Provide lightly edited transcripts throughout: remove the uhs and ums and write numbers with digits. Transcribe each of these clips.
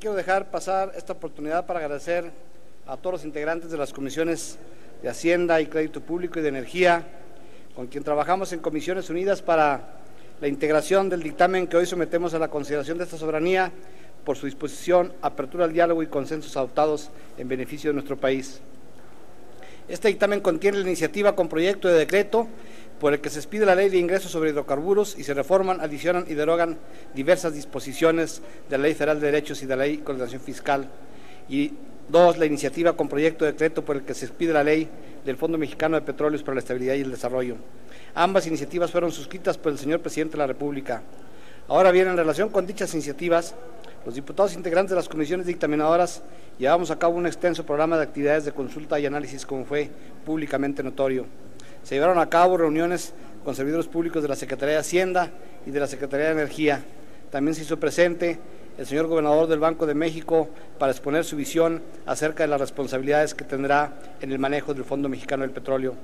quiero dejar pasar esta oportunidad para agradecer a todos los integrantes de las comisiones de Hacienda y Crédito Público y de Energía, con quien trabajamos en Comisiones Unidas para la integración del dictamen que hoy sometemos a la consideración de esta soberanía, por su disposición, apertura al diálogo y consensos adoptados en beneficio de nuestro país. Este dictamen contiene la iniciativa con proyecto de decreto por el que se expide la Ley de Ingresos sobre Hidrocarburos y se reforman, adicionan y derogan diversas disposiciones de la Ley Federal de Derechos y de la Ley de Coordinación Fiscal. Y dos, la iniciativa con proyecto de decreto por el que se expide la Ley del Fondo Mexicano de Petróleos para la Estabilidad y el Desarrollo. Ambas iniciativas fueron suscritas por el señor Presidente de la República. Ahora bien, en relación con dichas iniciativas, los diputados integrantes de las comisiones dictaminadoras llevamos a cabo un extenso programa de actividades de consulta y análisis, como fue públicamente notorio. Se llevaron a cabo reuniones con servidores públicos de la Secretaría de Hacienda y de la Secretaría de Energía. También se hizo presente el señor gobernador del Banco de México para exponer su visión acerca de las responsabilidades que tendrá en el manejo del Fondo Mexicano del Petróleo.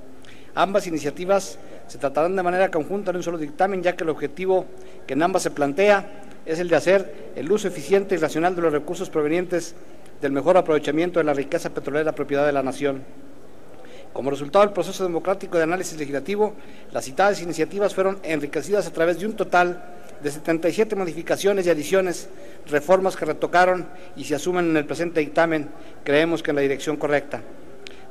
Ambas iniciativas se tratarán de manera conjunta en un solo dictamen, ya que el objetivo que en ambas se plantea es el de hacer el uso eficiente y racional de los recursos provenientes del mejor aprovechamiento de la riqueza petrolera propiedad de la nación. Como resultado del proceso democrático de análisis legislativo, las citadas iniciativas fueron enriquecidas a través de un total de 77 modificaciones y adiciones, reformas que retocaron y se asumen en el presente dictamen, creemos que en la dirección correcta.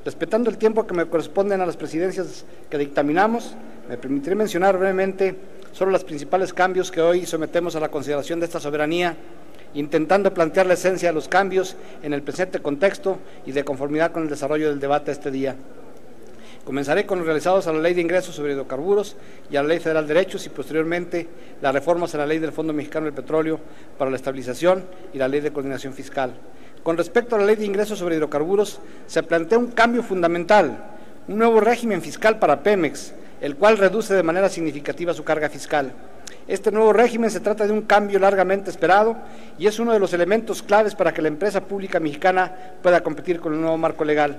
Respetando el tiempo que me corresponden a las presidencias que dictaminamos, me permitiré mencionar brevemente solo los principales cambios que hoy sometemos a la consideración de esta soberanía, intentando plantear la esencia de los cambios en el presente contexto y de conformidad con el desarrollo del debate este día. Comenzaré con los realizados a la Ley de Ingresos sobre Hidrocarburos y a la Ley Federal de Derechos y posteriormente las reformas a la Ley del Fondo Mexicano del Petróleo para la Estabilización y la Ley de Coordinación Fiscal. Con respecto a la Ley de Ingresos sobre Hidrocarburos, se plantea un cambio fundamental, un nuevo régimen fiscal para Pemex, el cual reduce de manera significativa su carga fiscal. Este nuevo régimen se trata de un cambio largamente esperado y es uno de los elementos claves para que la empresa pública mexicana pueda competir con el nuevo marco legal.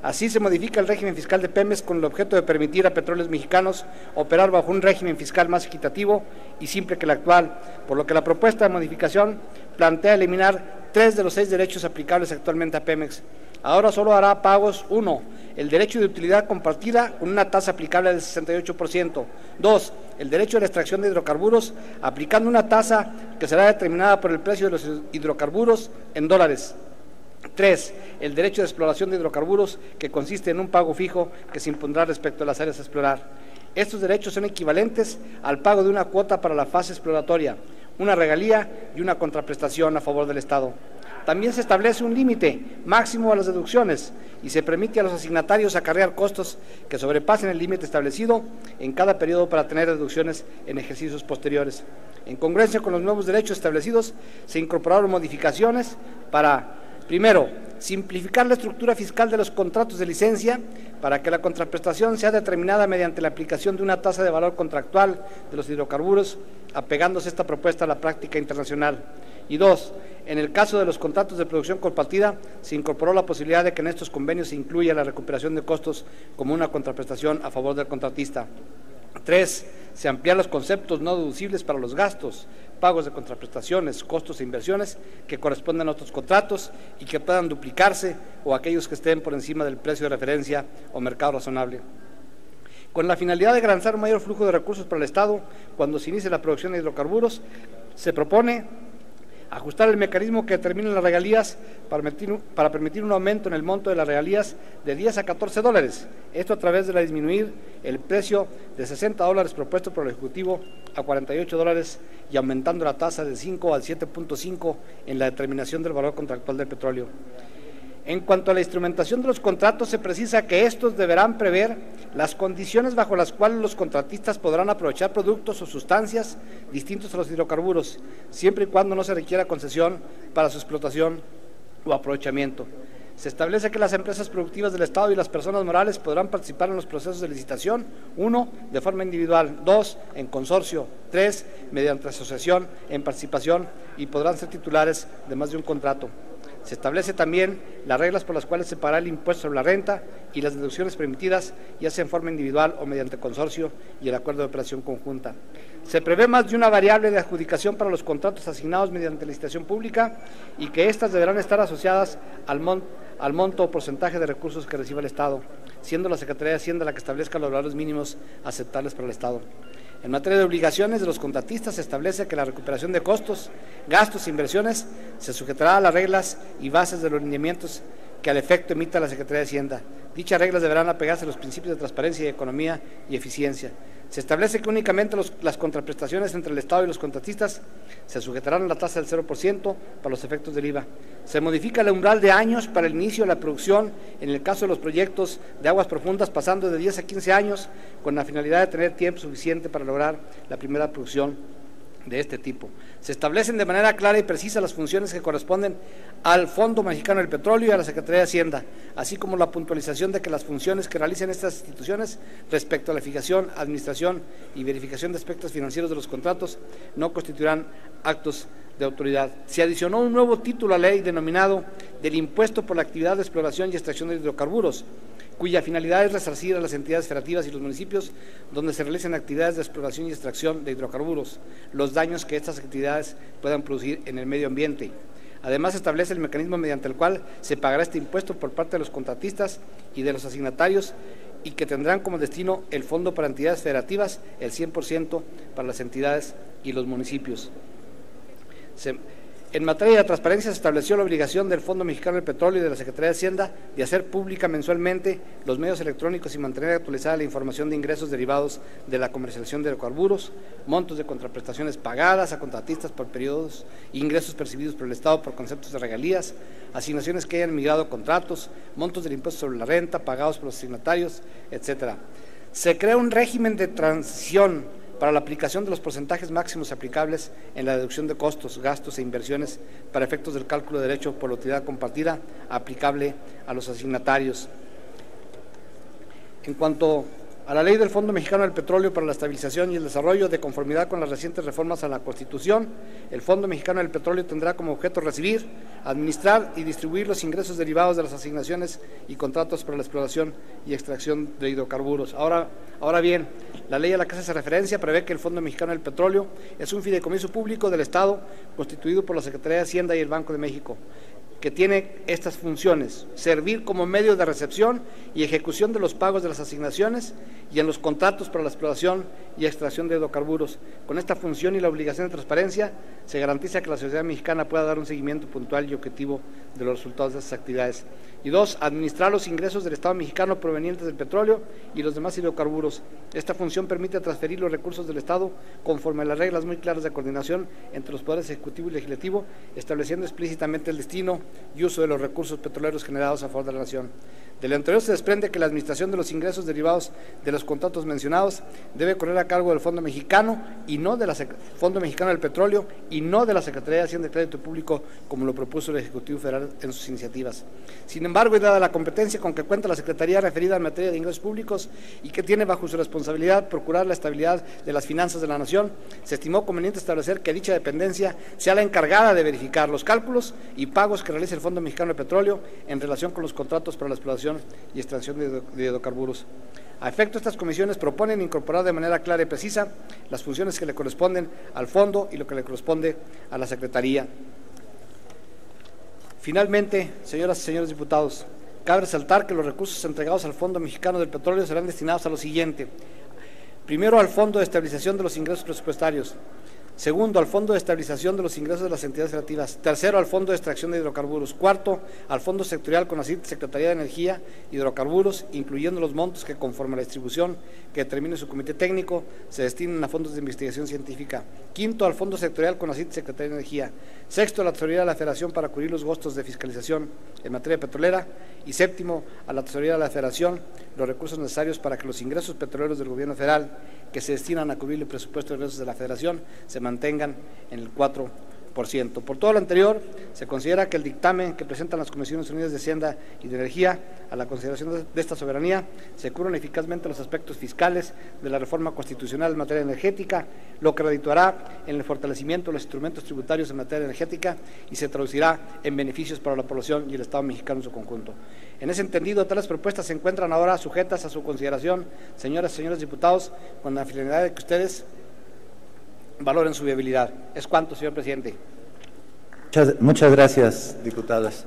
Así se modifica el régimen fiscal de Pemex con el objeto de permitir a Petróleos Mexicanos operar bajo un régimen fiscal más equitativo y simple que el actual, por lo que la propuesta de modificación plantea eliminar 3 de los 6 derechos aplicables actualmente a Pemex. Ahora solo hará pagos: 1, el derecho de utilidad compartida con una tasa aplicable del 68%. 2, el derecho de la extracción de hidrocarburos aplicando una tasa que será determinada por el precio de los hidrocarburos en dólares. 3, el derecho de exploración de hidrocarburos, que consiste en un pago fijo que se impondrá respecto a las áreas a explorar. Estos derechos son equivalentes al pago de una cuota para la fase exploratoria, una regalía y una contraprestación a favor del Estado. También se establece un límite máximo a las deducciones y se permite a los asignatarios acarrear costos que sobrepasen el límite establecido en cada periodo para tener deducciones en ejercicios posteriores. En congruencia con los nuevos derechos establecidos, se incorporaron modificaciones para: primero, simplificar la estructura fiscal de los contratos de licencia para que la contraprestación sea determinada mediante la aplicación de una tasa de valor contractual de los hidrocarburos, apegándose esta propuesta a la práctica internacional. Y 2, en el caso de los contratos de producción compartida, se incorporó la posibilidad de que en estos convenios se incluya la recuperación de costos como una contraprestación a favor del contratista. 3, se amplían los conceptos no deducibles para los gastos, pagos de contraprestaciones, costos e inversiones que corresponden a otros contratos y que puedan duplicarse o aquellos que estén por encima del precio de referencia o mercado razonable. Con la finalidad de garantizar un mayor flujo de recursos para el Estado cuando se inicie la producción de hidrocarburos, se propone ajustar el mecanismo que determina las regalías para permitir un aumento en el monto de las regalías de 10 a 14 dólares. Esto a través de disminuir el precio de 60 dólares propuesto por el Ejecutivo a 48 dólares y aumentando la tasa de 5 al 7.5 en la determinación del valor contractual del petróleo. En cuanto a la instrumentación de los contratos, se precisa que estos deberán prever las condiciones bajo las cuales los contratistas podrán aprovechar productos o sustancias distintos a los hidrocarburos, siempre y cuando no se requiera concesión para su explotación o aprovechamiento. Se establece que las empresas productivas del Estado y las personas morales podrán participar en los procesos de licitación: 1, de forma individual; 2, en consorcio; 3, mediante asociación en participación, y podrán ser titulares de más de un contrato. Se establece también las reglas por las cuales se pagará el impuesto sobre la renta y las deducciones permitidas, ya sea en forma individual o mediante consorcio y el acuerdo de operación conjunta. Se prevé más de una variable de adjudicación para los contratos asignados mediante licitación pública y que éstas deberán estar asociadas al monto o porcentaje de recursos que reciba el Estado, siendo la Secretaría de Hacienda la que establezca los valores mínimos aceptables para el Estado. En materia de obligaciones de los contratistas, se establece que la recuperación de costos, gastos e inversiones se sujetará a las reglas y bases de los lineamientos que al efecto emita la Secretaría de Hacienda. Dichas reglas deberán apegarse a los principios de transparencia y economía y eficiencia. Se establece que únicamente las contraprestaciones entre el Estado y los contratistas se sujetarán a la tasa del 0% para los efectos del IVA. Se modifica el umbral de años para el inicio de la producción en el caso de los proyectos de aguas profundas, pasando de 10 a 15 años, con la finalidad de tener tiempo suficiente para lograr la primera producción de este tipo. Se establecen de manera clara y precisa las funciones que corresponden al Fondo Mexicano del Petróleo y a la Secretaría de Hacienda, así como la puntualización de que las funciones que realicen estas instituciones respecto a la fijación, administración y verificación de aspectos financieros de los contratos no constituirán actos de autoridad. Se adicionó un nuevo título a la ley denominado del Impuesto por la Actividad de Exploración y Extracción de Hidrocarburos, cuya finalidad es resarcir a las entidades federativas y los municipios donde se realicen actividades de exploración y extracción de hidrocarburos los daños que estas actividades puedan producir en el medio ambiente. Además, se establece el mecanismo mediante el cual se pagará este impuesto por parte de los contratistas y de los asignatarios y que tendrán como destino el fondo para entidades federativas, el 100% para las entidades y los municipios. En materia de transparencia, se estableció la obligación del Fondo Mexicano del Petróleo y de la Secretaría de Hacienda de hacer pública mensualmente los medios electrónicos y mantener actualizada la información de ingresos derivados de la comercialización de hidrocarburos, montos de contraprestaciones pagadas a contratistas por periodos, ingresos percibidos por el Estado por conceptos de regalías, asignaciones que hayan migrado contratos, montos del impuesto sobre la renta pagados por los asignatarios, etcétera. Se crea un régimen de transición para la aplicación de los porcentajes máximos aplicables en la deducción de costos, gastos e inversiones para efectos del cálculo de derecho por la utilidad compartida aplicable a los asignatarios. En cuanto a la Ley del Fondo Mexicano del Petróleo para la Estabilización y el Desarrollo, de conformidad con las recientes reformas a la Constitución, el Fondo Mexicano del Petróleo tendrá como objeto recibir, administrar y distribuir los ingresos derivados de las asignaciones y contratos para la exploración y extracción de hidrocarburos. Ahora bien, la ley a la que se hace referencia prevé que el Fondo Mexicano del Petróleo es un fideicomiso público del Estado constituido por la Secretaría de Hacienda y el Banco de México, que tiene estas funciones: servir como medio de recepción y ejecución de los pagos de las asignaciones y en los contratos para la exploración y extracción de hidrocarburos. Con esta función y la obligación de transparencia, se garantiza que la sociedad mexicana pueda dar un seguimiento puntual y objetivo de los resultados de estas actividades. Y dos, administrar los ingresos del Estado mexicano provenientes del petróleo y los demás hidrocarburos. Esta función permite transferir los recursos del Estado conforme a las reglas muy claras de coordinación entre los poderes ejecutivo y legislativo, estableciendo explícitamente el destino y uso de los recursos petroleros generados a favor de la nación. De lo anterior se desprende que la administración de los ingresos derivados de los contratos mencionados debe correr a cargo del Fondo Mexicano y no de la Fondo Mexicano del Petróleo y no de la Secretaría de Hacienda y Crédito Público, como lo propuso el Ejecutivo Federal en sus iniciativas. Sin embargo, y dada la competencia con que cuenta la Secretaría referida en materia de ingresos públicos y que tiene bajo su responsabilidad procurar la estabilidad de las finanzas de la nación, se estimó conveniente establecer que dicha dependencia sea la encargada de verificar los cálculos y pagos que realice el Fondo Mexicano de Petróleo en relación con los contratos para la exploración y extracción de hidrocarburos. A efecto, estas comisiones proponen incorporar de manera clara y precisa las funciones que le corresponden al Fondo y lo que le corresponde a la Secretaría. Finalmente, señoras y señores diputados, cabe resaltar que los recursos entregados al Fondo Mexicano del Petróleo serán destinados a lo siguiente: primero, al Fondo de Estabilización de los Ingresos Presupuestarios; segundo, al Fondo de Estabilización de los Ingresos de las Entidades Federativas; tercero, al Fondo de Extracción de Hidrocarburos; cuarto, al Fondo Sectorial CONACYT, Secretaría de Energía y Hidrocarburos, incluyendo los montos que, conforme a la distribución que determine su comité técnico, se destinen a fondos de investigación científica; quinto, al Fondo Sectorial CONACYT, Secretaría de Energía; sexto, a la Tesorería de la Federación para cubrir los gastos de fiscalización en materia petrolera; y séptimo, a la Tesorería de la Federación los recursos necesarios para que los ingresos petroleros del Gobierno federal que se destinan a cubrir el presupuesto de ingresos de la Federación se mantengan en el 4%. Por todo lo anterior, se considera que el dictamen que presentan las Comisiones Unidas de Hacienda y de Energía a la consideración de esta soberanía se cubren eficazmente los aspectos fiscales de la reforma constitucional en materia energética, lo que redituará en el fortalecimiento de los instrumentos tributarios en materia energética y se traducirá en beneficios para la población y el Estado mexicano en su conjunto. En ese entendido, tales propuestas se encuentran ahora sujetas a su consideración, señoras y señores diputados, con la finalidad de que ustedes valoren su viabilidad. Es cuanto, señor presidente. Muchas gracias, diputadas.